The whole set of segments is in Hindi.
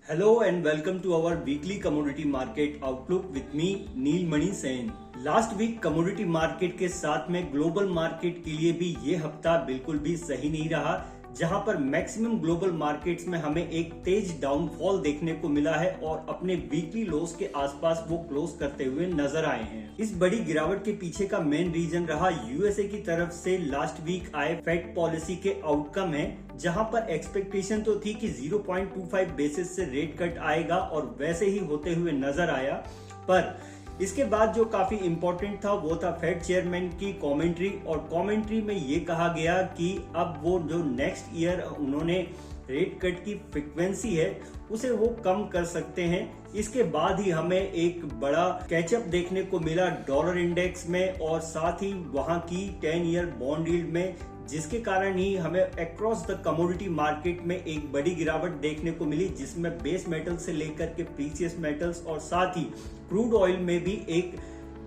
Hello and welcome to our weekly commodity market outlook with me Neel Mani Sen. Last week commodity market के साथ में ग्लोबल मार्केट के लिए भी ये हफ्ता बिल्कुल भी सही नहीं रहा, जहां पर मैक्सिमम ग्लोबल मार्केट्स में हमें एक तेज डाउनफॉल देखने को मिला है और अपने वीकली लोस के आसपास वो क्लोज करते हुए नजर आए हैं। इस बड़ी गिरावट के पीछे का मेन रीजन रहा यूएसए की तरफ से लास्ट वीक आए फेड पॉलिसी के आउटकम है, जहां पर एक्सपेक्टेशन तो थी कि 0.25 बेसिस से रेट कट आएगा और वैसे ही होते हुए नजर आया। पर इसके बाद जो काफी इंपॉर्टेंट था वो था फेड चेयरमैन की कमेंट्री, और कमेंट्री में ये कहा गया कि अब वो जो नेक्स्ट ईयर उन्होंने रेट कट की फ्रीक्वेंसी है उसे वो कम कर सकते हैं। इसके बाद ही हमें एक बड़ा कैचअप देखने को मिला डॉलर इंडेक्स में और साथ ही वहां की 10 ईयर बॉन्ड यील्ड में, जिसके कारण ही हमें अक्रॉस द कमोडिटी मार्केट में एक बड़ी गिरावट देखने को मिली, जिसमें बेस मेटल से लेकर के प्रीशियस मेटल्स और साथ ही क्रूड ऑयल में भी एक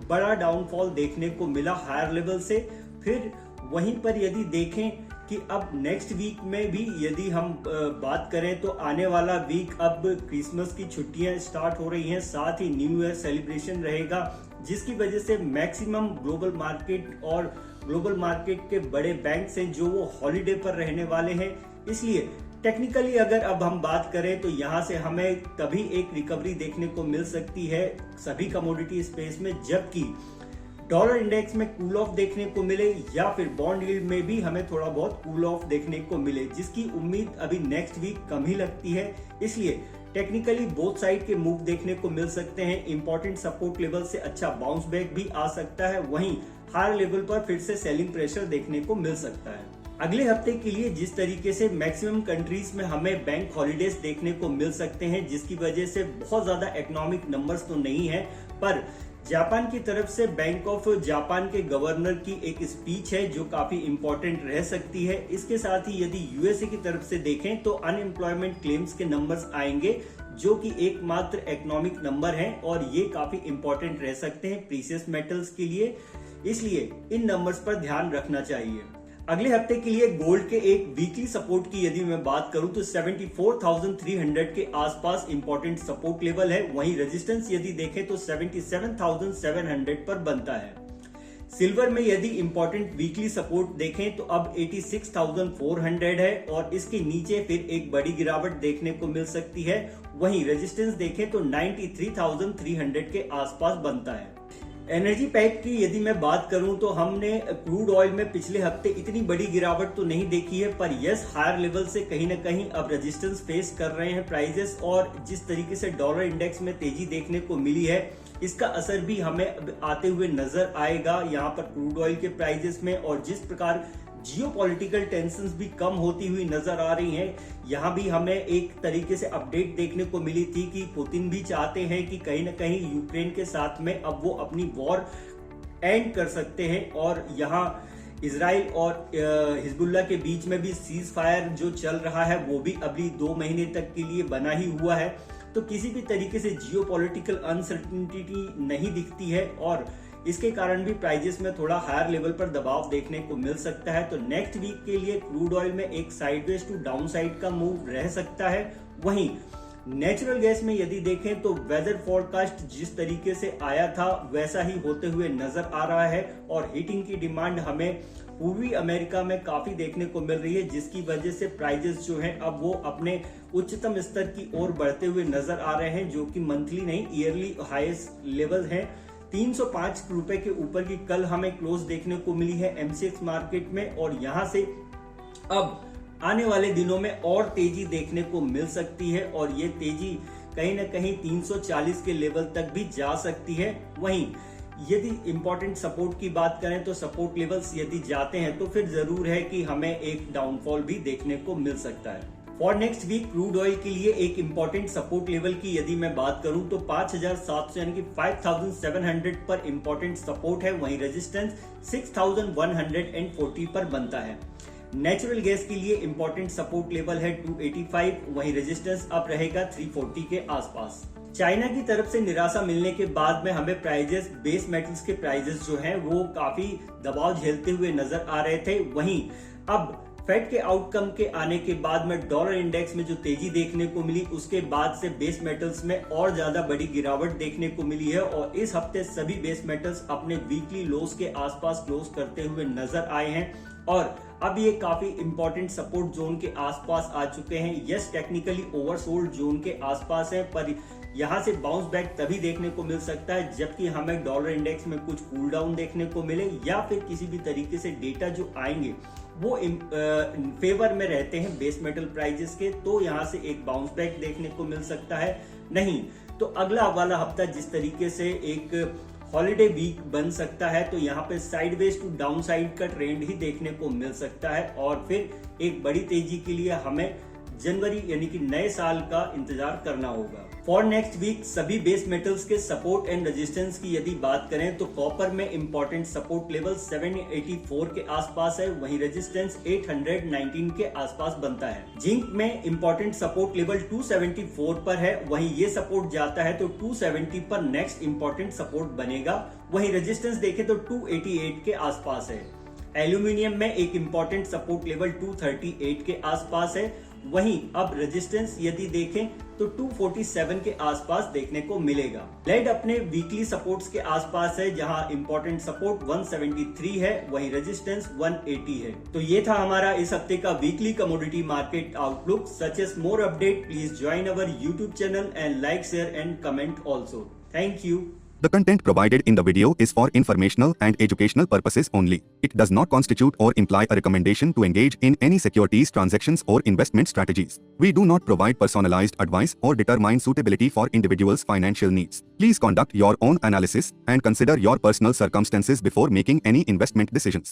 बड़ा डाउनफॉल देखने को मिला हायर लेवल से। फिर वहीं पर यदि देखें कि अब नेक्स्ट वीक में भी यदि हम बात करें तो आने वाला वीक अब क्रिसमस की छुट्टियां स्टार्ट हो रही हैं, साथ ही न्यू ईयर सेलिब्रेशन रहेगा, जिसकी वजह से मैक्सिमम ग्लोबल मार्केट और ग्लोबल मार्केट के बड़े बैंक्स हैं जो वो हॉलिडे पर रहने वाले हैं। इसलिए टेक्निकली अगर अब हम बात करें तो यहाँ से हमें तभी एक रिकवरी देखने को मिल सकती है सभी कमोडिटी स्पेस में, जबकि डॉलर इंडेक्स में कूल ऑफ देखने को मिले या फिर बॉन्ड यील्ड में भी हमें थोड़ा बहुत कूल ऑफ देखने को मिले, जिसकी उम्मीद अभी नेक्स्ट वीक कम ही लगती है। इसलिए टेक्निकली बोथ साइड के मूव देखने को मिल सकते हैं। इंपॉर्टेंट सपोर्ट लेवल से अच्छा बाउंस बैक भी आ सकता है, वहीं हायर लेवल पर फिर से सेलिंग प्रेशर देखने को मिल सकता है। अगले हफ्ते के लिए जिस तरीके से मैक्सिमम कंट्रीज में हमें बैंक हॉलिडेज देखने को मिल सकते हैं, जिसकी वजह से बहुत ज्यादा इकोनॉमिक नंबर्स तो नहीं है, पर जापान की तरफ से बैंक ऑफ जापान के गवर्नर की एक स्पीच है जो काफी इंपॉर्टेंट रह सकती है। इसके साथ ही यदि यूएसए की तरफ से देखें तो अनएम्प्लॉयमेंट क्लेम्स के नंबर्स आएंगे जो कि एकमात्र इकोनॉमिक नंबर हैं और ये काफी इंपॉर्टेंट रह सकते हैं प्रीशियस मेटल्स के लिए, इसलिए इन नंबर्स पर ध्यान रखना चाहिए। अगले हफ्ते के लिए गोल्ड के एक वीकली सपोर्ट की यदि मैं बात करूं तो 74,300 के आसपास इंपॉर्टेंट सपोर्ट लेवल है, वहीं रेजिस्टेंस यदि देखें तो 77,700 पर बनता है। सिल्वर में यदि इंपॉर्टेंट वीकली सपोर्ट देखें तो अब 86,400 है और इसके नीचे फिर एक बड़ी गिरावट देखने को मिल सकती है। वहीं रेजिस्टेंस देखें तो 93,300 के आसपास बनता है। एनर्जी पैक की यदि मैं बात करूं तो हमने क्रूड ऑयल में पिछले हफ्ते इतनी बड़ी गिरावट तो नहीं देखी है, पर यस हायर लेवल से कहीं ना कहीं अब रेजिस्टेंस फेस कर रहे हैं प्राइजेस, और जिस तरीके से डॉलर इंडेक्स में तेजी देखने को मिली है इसका असर भी हमें आते हुए नजर आएगा यहाँ पर क्रूड ऑयल के प्राइजेस में। और जिस प्रकार जियोपॉलिटिकल टेंशंस भी कम होती हुई नजर आ रही हैं, यहाँ भी हमें एक तरीके से अपडेट देखने को मिली थी कि पुतिन भी चाहते हैं कि कहीं ना कहीं यूक्रेन के साथ में अब वो अपनी वॉर एंड कर सकते हैं, और यहाँ इजराइल और हिजबुल्लाह के बीच में भी सीज फायर जो चल रहा है वो भी अभी 2 महीने तक के लिए बना ही हुआ है। तो किसी भी तरीके से जियोपॉलिटिकल अनसर्टेनिटी नहीं दिखती है और इसके कारण भी प्राइजेस में थोड़ा हायर लेवल पर दबाव देखने को मिल सकता है। तो नेक्स्ट वीक के लिए क्रूड ऑयल में एक साइडवेज टू डाउन साइड का मूव रह सकता है। वहीं नेचुरल गैस में यदि देखें तो वेदर फोरकास्ट जिस तरीके से आया था वैसा ही होते हुए नजर आ रहा है और हीटिंग की डिमांड हमें पूर्वी अमेरिका में काफी देखने को मिल रही है, जिसकी वजह से प्राइजेस जो हैं अब वो अपने उच्चतम स्तर की ओर बढ़ते हुए नजर आ रहे हैं, जो कि मंथली नहीं ईयरली हाईएस्ट लेवल है। 305 रुपए के ऊपर की कल हमें क्लोज देखने को मिली है एमसीएक्स मार्केट में, और यहां से अब आने वाले दिनों में और तेजी देखने को मिल सकती है और ये तेजी कहीं ना कहीं 340 के लेवल तक भी जा सकती है। वहीं यदि इंपॉर्टेंट सपोर्ट की बात करें तो सपोर्ट लेवल्स यदि जाते हैं तो फिर जरूर है कि हमें एक डाउनफॉल भी देखने को मिल सकता है। For next week crude oil के लिए एक इंपॉर्टेंट सपोर्ट लेवल की यदि मैं बात करूं तो 5,700 यानी कि 5,700 पर इंपॉर्टेंट सपोर्ट है, वहीं रेजिस्टेंस 6,140 पर बनता है। नेचुरल गैस के लिए इंपॉर्टेंट सपोर्ट लेवल है 285, वहीं रेजिस्टेंस अब रहेगा 340 के आसपास। चाइना की तरफ से निराशा मिलने के बाद में हमें प्राइजेस बेस मेटल्स के प्राइजेस जो हैं वो काफी दबाव झेलते हुए नजर आ रहे थे। वहीं अब फेड के आउटकम के आने के बाद में डॉलर इंडेक्स में जो तेजी देखने को मिली, उसके बाद से बेस मेटल्स में और ज्यादा बड़ी गिरावट देखने को मिली है और इस हफ्ते सभी बेस मेटल्स अपने वीकली लोस के आसपास क्लोज करते हुए नजर आए हैं और अब ये काफी इंपॉर्टेंट सपोर्ट जोन के आसपास आ चुके हैं। यस, टेक्निकली ओवरसोल्ड जोन के आसपास है, पर यहां से बाउंस बैक तभी देखने को मिल सकता है जबकि हमें डॉलर इंडेक्स में कुछ कूल डाउन देखने को मिले या फिर किसी भी तरीके से डेटा जो आएंगे वो फेवर में रहते हैं बेस मेटल प्राइजेस के, तो यहां से एक बाउंस बैक देखने को मिल सकता है। नहीं तो अगला वाला हफ्ता जिस तरीके से एक हॉलिडे वीक बन सकता है, तो यहाँ पे साइडवेज टू डाउन साइड का ट्रेंड ही देखने को मिल सकता है और फिर एक बड़ी तेजी के लिए हमें जनवरी यानी कि नए साल का इंतजार करना होगा। फॉर नेक्स्ट वीक सभी बेस मेटल्स के सपोर्ट एंड रेजिस्टेंस की यदि बात करें तो कॉपर में इंपॉर्टेंट सपोर्ट लेवल 784 के आसपास है, वहीं रेजिस्टेंस 819 के आसपास बनता है। जिंक में इंपॉर्टेंट सपोर्ट लेवल 274 पर है, वहीं ये सपोर्ट जाता है तो 270 पर नेक्स्ट इंपॉर्टेंट सपोर्ट बनेगा, वहीं रेजिस्टेंस देखें तो 288 के आसपास है। एल्यूमिनियम में एक इंपॉर्टेंट सपोर्ट लेवल 238 के आसपास है, वहीं अब रेजिस्टेंस यदि देखें तो 247 के आसपास देखने को मिलेगा। लेड अपने वीकली सपोर्ट्स के आसपास है, जहां इंपॉर्टेंट सपोर्ट 173 है, वहीं रेजिस्टेंस 180 है। तो ये था हमारा इस हफ्ते का weekly commodity market outlook. Such as more update please join our YouTube channel and like, share and comment also. Thank you. The content provided in the video is for informational and educational purposes only. It does not constitute or imply a recommendation to engage in any securities transactions or investment strategies. We do not provide personalized advice or determine suitability for individuals' financial needs. Please conduct your own analysis and consider your personal circumstances before making any investment decisions.